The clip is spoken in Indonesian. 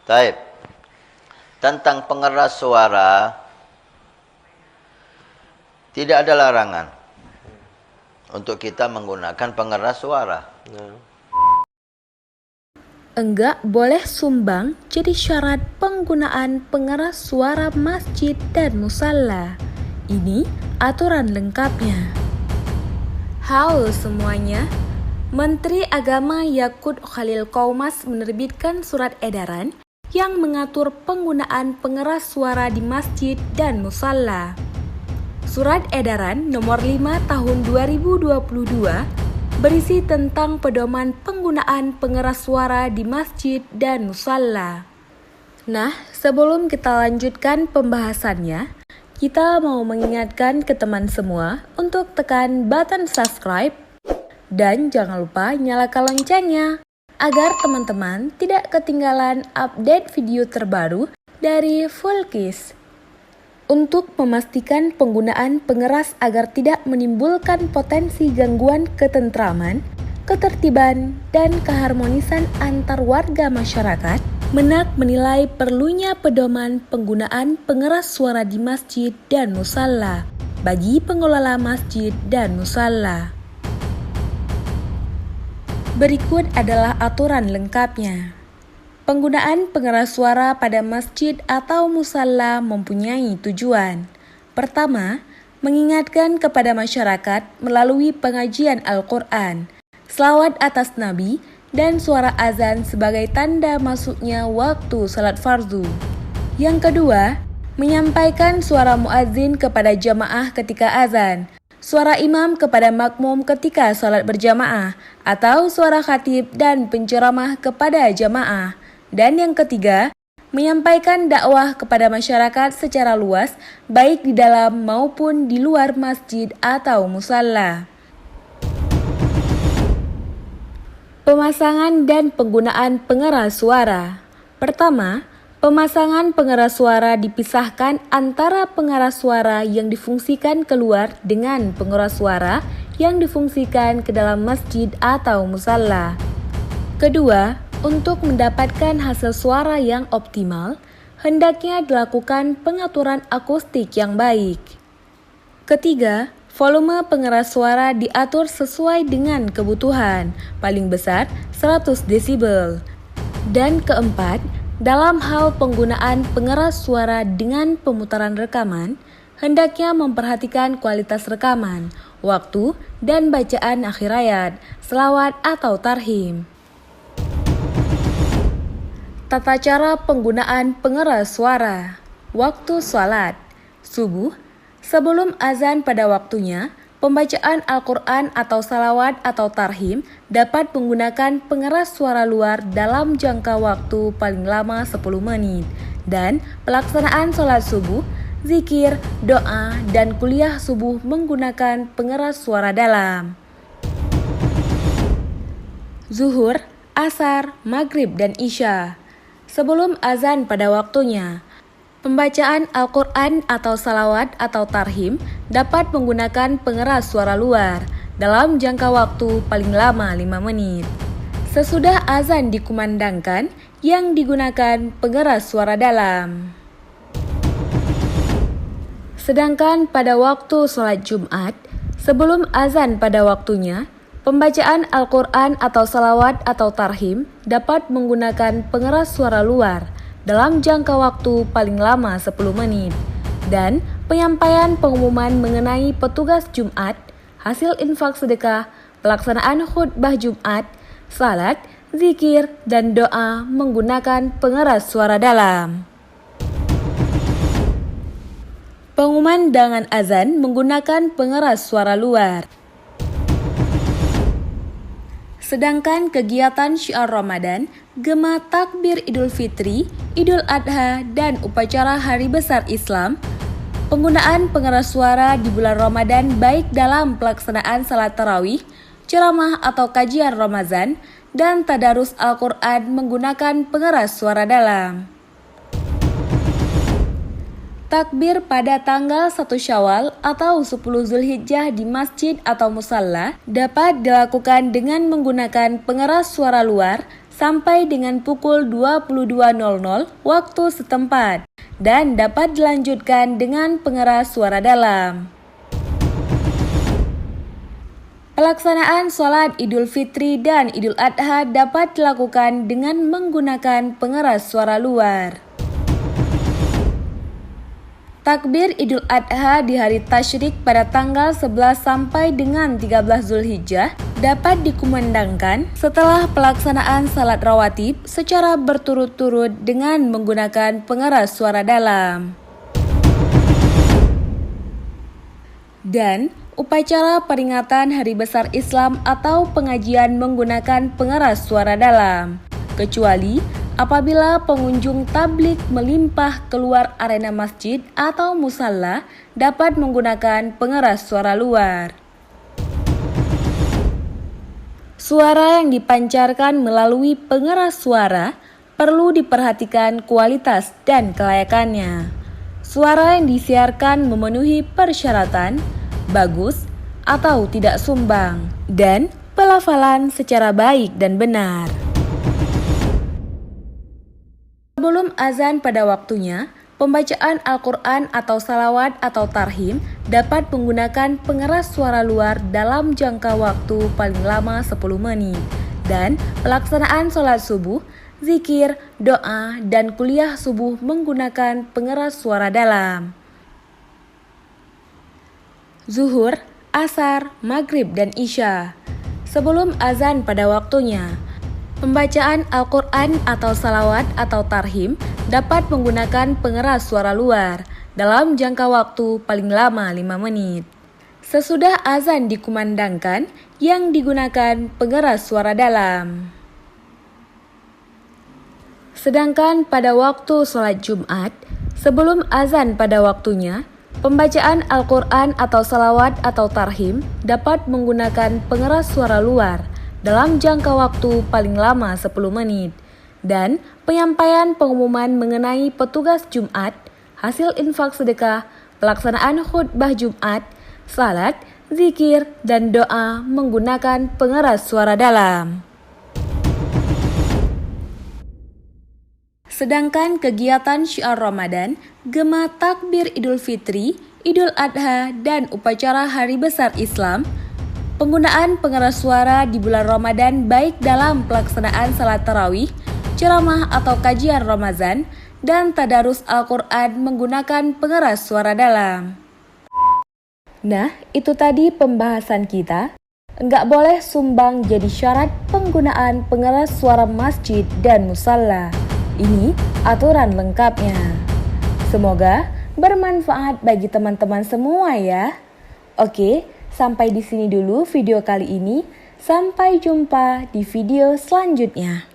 Taib. Tentang pengeras suara, tidak ada larangan untuk kita menggunakan pengeras suara. Enggak boleh sumbang jadi syarat penggunaan pengeras suara masjid dan musalla. Ini aturan lengkapnya. Halo semuanya, Menteri Agama Yakut Khalil Qaumas menerbitkan surat edaran yang mengatur penggunaan pengeras suara di masjid dan musalla. Surat edaran nomor 5 tahun 2022 berisi tentang pedoman penggunaan pengeras suara di masjid dan musalla. Nah, sebelum kita lanjutkan pembahasannya, kita mau mengingatkan ke teman semua untuk tekan button subscribe dan jangan lupa nyalakan loncengnya agar teman-teman tidak ketinggalan update video terbaru dari Fulkis. Untuk memastikan penggunaan pengeras agar tidak menimbulkan potensi gangguan ketentraman, ketertiban, dan keharmonisan antar warga masyarakat, Menak menilai perlunya pedoman penggunaan pengeras suara di masjid dan musalla bagi pengelola masjid dan musalla. Berikut adalah aturan lengkapnya. Penggunaan pengeras suara pada masjid atau musalla mempunyai tujuan. Pertama, mengingatkan kepada masyarakat melalui pengajian Al-Quran, selawat atas Nabi, dan suara azan sebagai tanda masuknya waktu salat fardu. Yang kedua, menyampaikan suara muadzin kepada jamaah ketika azan, suara imam kepada makmum ketika salat berjamaah, atau suara khatib dan penceramah kepada jamaah. Dan yang ketiga, menyampaikan dakwah kepada masyarakat secara luas, baik di dalam maupun di luar masjid atau musalla. Pemasangan dan penggunaan pengeras suara. Pertama, pemasangan pengeras suara dipisahkan antara pengeras suara yang difungsikan keluar dengan pengeras suara yang difungsikan ke dalam masjid atau musalla. Kedua, untuk mendapatkan hasil suara yang optimal, hendaknya dilakukan pengaturan akustik yang baik. Ketiga, volume pengeras suara diatur sesuai dengan kebutuhan, paling besar 100 desibel. Dan keempat, dalam hal penggunaan pengeras suara dengan pemutaran rekaman, hendaknya memperhatikan kualitas rekaman, waktu, dan bacaan akhir ayat, selawat atau tarhim. Tata cara penggunaan pengeras suara. Waktu salat subuh, sebelum azan pada waktunya, pembacaan Al-Quran atau salawat atau tarhim dapat menggunakan pengeras suara luar dalam jangka waktu paling lama 10 menit. Dan pelaksanaan salat subuh, zikir, doa, dan kuliah subuh menggunakan pengeras suara dalam. Zuhur, asar, maghrib, dan isya. Sebelum azan pada waktunya, pembacaan Al-Quran atau salawat atau tarhim dapat menggunakan pengeras suara luar dalam jangka waktu paling lama 5 menit. Sesudah azan dikumandangkan, yang digunakan pengeras suara dalam. Sedangkan pada waktu sholat Jumat, sebelum azan pada waktunya, pembacaan Al-Quran atau salawat atau tarhim dapat menggunakan pengeras suara luar dalam jangka waktu paling lama 10 menit. Dan penyampaian pengumuman mengenai petugas Jumat, hasil infak sedekah, pelaksanaan khutbah Jumat, salat, zikir, dan doa menggunakan pengeras suara dalam. Pengumandangan azan menggunakan pengeras suara luar. Sedangkan kegiatan syiar Ramadan, gema takbir Idul Fitri, Idul Adha, dan upacara Hari Besar Islam, penggunaan pengeras suara di bulan Ramadan baik dalam pelaksanaan salat tarawih, ceramah atau kajian Ramadan, dan tadarus Al-Quran menggunakan pengeras suara dalam. Takbir pada tanggal 1 Syawal atau 10 Zulhijjah di masjid atau musalla dapat dilakukan dengan menggunakan pengeras suara luar sampai dengan pukul 22.00 waktu setempat dan dapat dilanjutkan dengan pengeras suara dalam. Pelaksanaan sholat Idul Fitri dan Idul Adha dapat dilakukan dengan menggunakan pengeras suara luar. Takbir Idul Adha di hari tasyrik pada tanggal 11 sampai dengan 13 Zulhijjah dapat dikumandangkan setelah pelaksanaan salat rawatib secara berturut-turut dengan menggunakan pengeras suara dalam. Dan upacara peringatan Hari Besar Islam atau pengajian menggunakan pengeras suara dalam, kecuali apabila pengunjung tablik melimpah keluar arena masjid atau musalla dapat menggunakan pengeras suara luar. Suara yang dipancarkan melalui pengeras suara perlu diperhatikan kualitas dan kelayakannya. Suara yang disiarkan memenuhi persyaratan, bagus atau tidak sumbang, dan pelafalan secara baik dan benar. Sebelum azan pada waktunya, pembacaan Al-Quran atau salawat atau tarhim dapat menggunakan pengeras suara luar dalam jangka waktu paling lama 10 menit. Dan pelaksanaan sholat subuh, zikir, doa, dan kuliah subuh menggunakan pengeras suara dalam. Zuhur, asar, maghrib, dan isya. Sebelum azan pada waktunya, pembacaan Al-Quran atau salawat atau tarhim dapat menggunakan pengeras suara luar dalam jangka waktu paling lama 5 menit. Sesudah azan dikumandangkan, yang digunakan pengeras suara dalam. Sedangkan pada waktu sholat Jumat, sebelum azan pada waktunya, pembacaan Al-Quran atau salawat atau tarhim dapat menggunakan pengeras suara luar dalam jangka waktu paling lama 10 menit. Dan penyampaian pengumuman mengenai petugas Jumat, hasil infak sedekah, pelaksanaan khutbah Jumat, salat, zikir, dan doa menggunakan pengeras suara dalam. Sedangkan kegiatan syiar Ramadan, gema takbir Idul Fitri, Idul Adha, dan upacara Hari Besar Islam, penggunaan pengeras suara di bulan Ramadan baik dalam pelaksanaan salat tarawih, ceramah atau kajian Ramadan, dan tadarus Al-Quran menggunakan pengeras suara dalam. Nah, itu tadi pembahasan kita. Enggak boleh sumbang jadi syarat penggunaan pengeras suara masjid dan musalla. Ini aturan lengkapnya. Semoga bermanfaat bagi teman-teman semua ya. Oke, sampai di sini dulu video kali ini. Sampai jumpa di video selanjutnya.